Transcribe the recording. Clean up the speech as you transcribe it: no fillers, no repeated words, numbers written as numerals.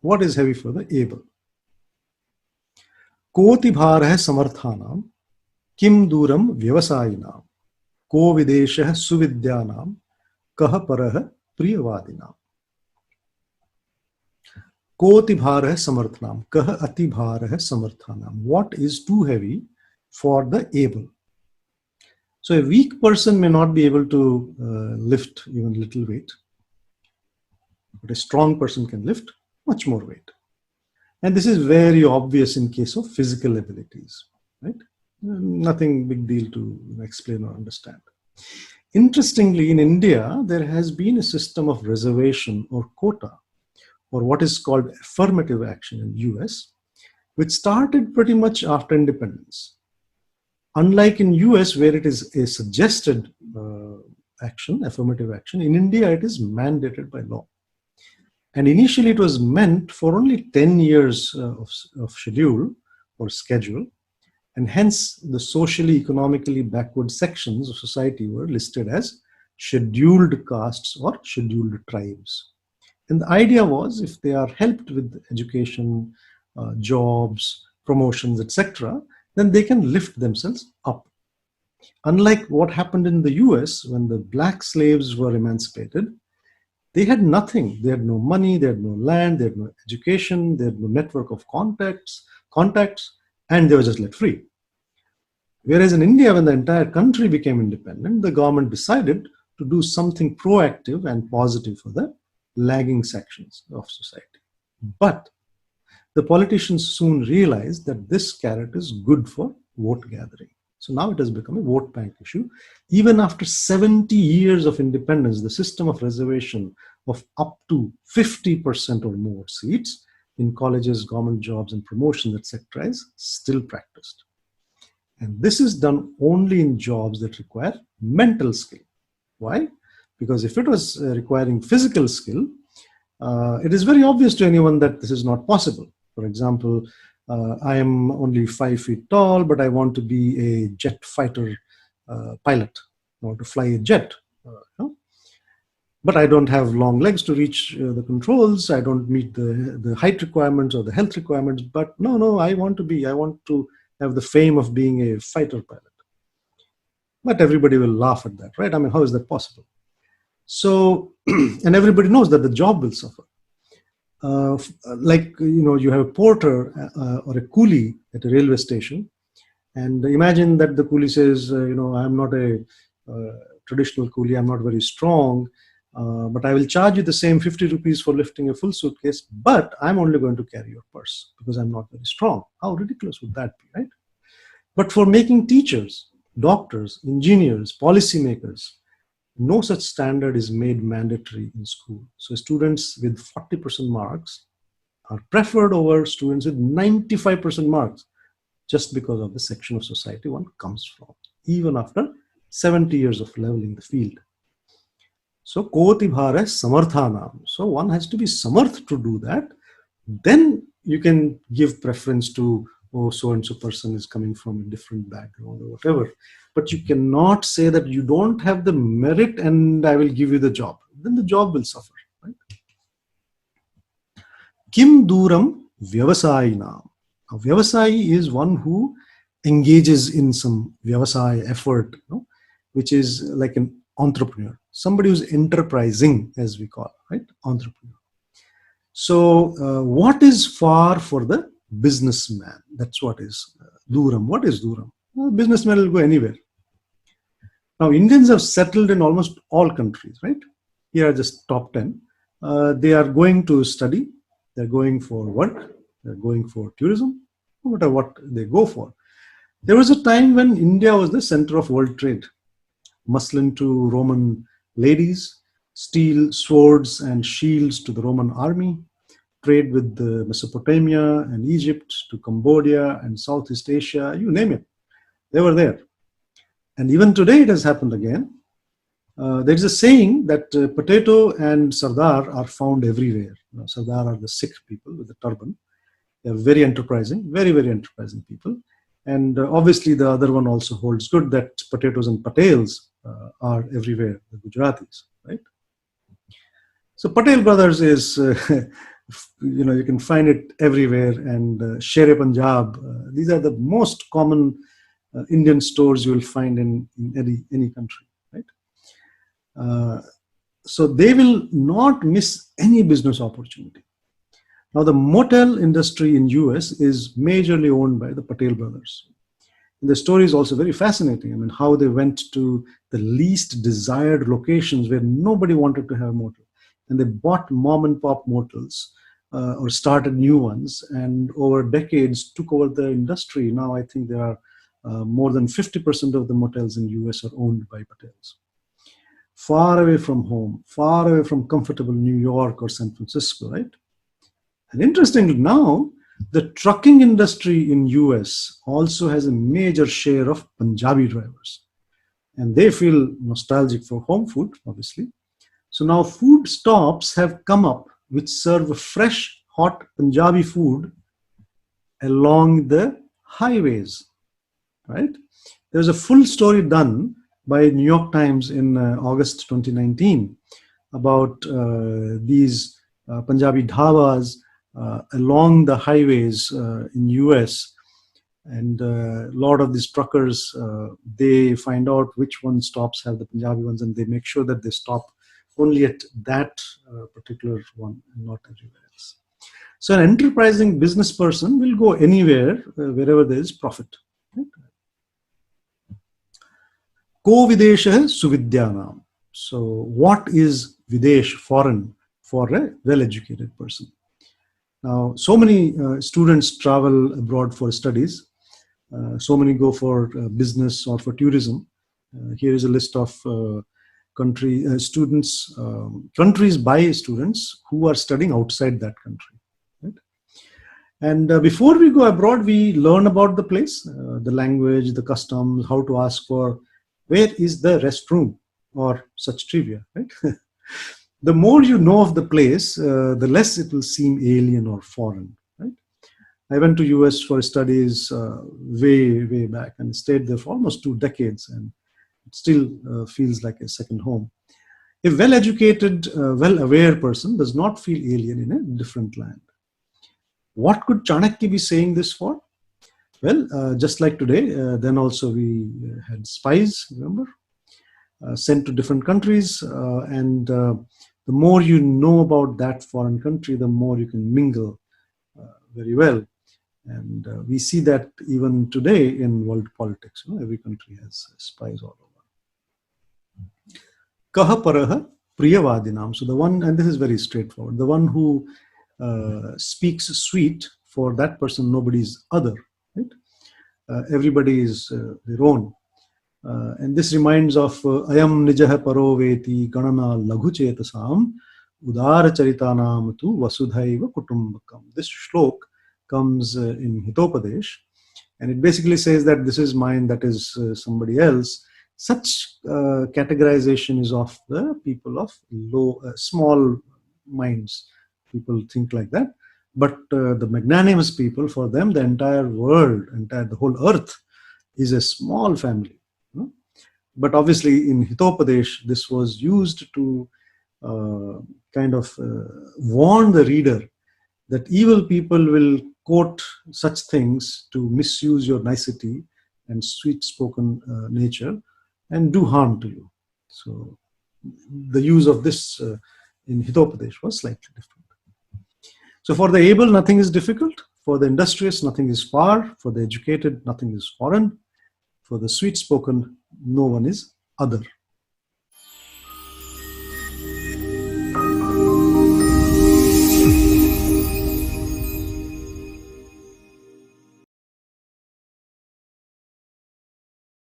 What is heavy for the able? कोति भारः समर्थानां किम दूरम व्यवसायिनां को विदेशः सुविद्यानां कः परः प्रियवादिनां. कोति भारः समर्थानां कः अति भारः समर्थानां. What is too heavy for the able? So a weak person may not be able to lift even little weight, but a strong person can lift much more weight. And this is very obvious in case of physical abilities, right? Nothing big deal to explain or understand. Interestingly, in India, there has been a system of reservation or quota, or what is called affirmative action in US, which started pretty much after independence. Unlike in US, where it is a suggested action, affirmative action, in India it is mandated by law. And initially it was meant for only 10 years of schedule or schedule, and hence the socially, economically backward sections of society were listed as scheduled castes or scheduled tribes. And the idea was, if they are helped with education, jobs, promotions, etc., then they can lift themselves up. Unlike what happened in the US when the black slaves were emancipated, they had nothing. They had no money, they had no land, they had no education, they had no network of contacts, and they were just let free. Whereas in India, when the entire country became independent, the government decided to do something proactive and positive for the lagging sections of society. But the politicians soon realized that this carrot is good for vote gathering. So now it has become a vote bank issue. Even after 70 years of independence, the system of reservation of up to 50% or more seats in colleges, government jobs, and promotions, etc., is still practiced. And this is done only in jobs that require mental skill. Why? Because if it was requiring physical skill, it is very obvious to anyone that this is not possible. For example, I am only 5 feet tall, but I want to be a jet fighter pilot. I want to fly a jet. But I don't have long legs to reach the controls. I don't meet the height requirements or the health requirements. But no, I want to have the fame of being a fighter pilot. But everybody will laugh at that, right? I mean, how is that possible? So, and everybody knows that the job will suffer. You have a porter or a coolie at a railway station, and imagine that the coolie says, I'm not a traditional coolie, I'm not very strong, but I will charge you the same 50 rupees for lifting a full suitcase, but I'm only going to carry your purse because I'm not very strong. How ridiculous would that be, right? But for making teachers, doctors, engineers, policymakers, no such standard is made mandatory in school. So students with 40% marks are preferred over students with 95% marks just because of the section of society one comes from, even after 70 years of leveling the field. So koti bhara samarthanam. So one has to be samarth to do that. Then you can give preference to, oh, so-and-so person is coming from a different background or whatever. But you cannot say that you don't have the merit and I will give you the job. Then the job will suffer, right? Kim duram vyavasayinam. A vyavasayi is one who engages in some vyavasaya effort, which is like an entrepreneur. Somebody who's enterprising, as we call, right? Entrepreneur. So what is far for the businessman? That's what is duram. What is duram? Well, businessman will go anywhere. Now, Indians have settled in almost all countries, right? Here are just top 10. They are going to study. They're going for work. They're going for tourism, no matter what they go for. There was a time when India was the center of world trade. Muslin to Roman ladies, steel swords and shields to the Roman army, trade with Mesopotamia and Egypt to Cambodia and Southeast Asia, you name it. They were there. And even today it has happened again. There is a saying that potato and Sardar are found everywhere. Sardar are the Sikh people with the turban. They are very enterprising, very, very enterprising people. And obviously the other one also holds good, that potatoes and patels are everywhere, the Gujaratis, right? So Patel brothers is You can find it everywhere. And Sher Punjab, these are the most common Indian stores you will find in any country, right? So they will not miss any business opportunity. Now, the motel industry in US is majorly owned by the Patel brothers. And the story is also very fascinating. I mean, how they went to the least desired locations where nobody wanted to have a motel. And they bought mom and pop motels or started new ones. And over decades took over the industry. Now, I think there are more than 50% of the motels in US are owned by Patels. Far away from home, far away from comfortable New York or San Francisco, right? And interestingly now, the trucking industry in US also has a major share of Punjabi drivers. And they feel nostalgic for home food, obviously. So now food stops have come up which serve fresh, hot Punjabi food along the highways, right? There's a full story done by New York Times in August 2019 about these Punjabi dhabas along the highways in US. And a lot of these truckers, they find out which one stops have the Punjabi ones, and they make sure that they stop only at that particular one and not everywhere else. So an enterprising business person will go anywhere, wherever there is profit. Right? Ko Videsha Suvidyanam. So what is Videsh, foreign, for a well-educated person? Now, so many students travel abroad for studies. So many go for business or for tourism. Here is a list of countries by students who are studying outside that country. Right? And before we go abroad, we learn about the place, the language, the customs, how to ask for where is the restroom or such trivia. Right? The more you know of the place, the less it will seem alien or foreign. Right? I went to US for studies way back and stayed there for almost 2 decades, and it still feels like a second home. A well-educated, well-aware person does not feel alien in a different land. What could Chanakya be saying this for? Well, just like today, then also we had spies, remember? Sent to different countries, and the more you know about that foreign country, the more you can mingle very well. And we see that even today in world politics. Every country has spies all over. Kaha paraha priyavadinam. So the one, and this is very straightforward, the one who speaks sweet, for that person nobody is other. Right? Everybody is their own. And this reminds of Ayam Nijaha Paroveti Ganana Laghuchetasam Udara Charitanam tu Vasudhaiva Kutumbakam. This shlok comes in Hitopadesh, and it basically says that this is mine, that is somebody else. Such categorization is of the people of small minds. People think like that. But the magnanimous people, for them, the entire world, the whole earth is a small family. But obviously in Hitopadesh, this was used to kind of warn the reader that evil people will quote such things to misuse your nicety and sweet-spoken nature and do harm to you. So the use of this in Hitopadesh was slightly different. So for the able, nothing is difficult. For the industrious, nothing is far. For the educated, nothing is foreign. For the sweet-spoken, no one is other.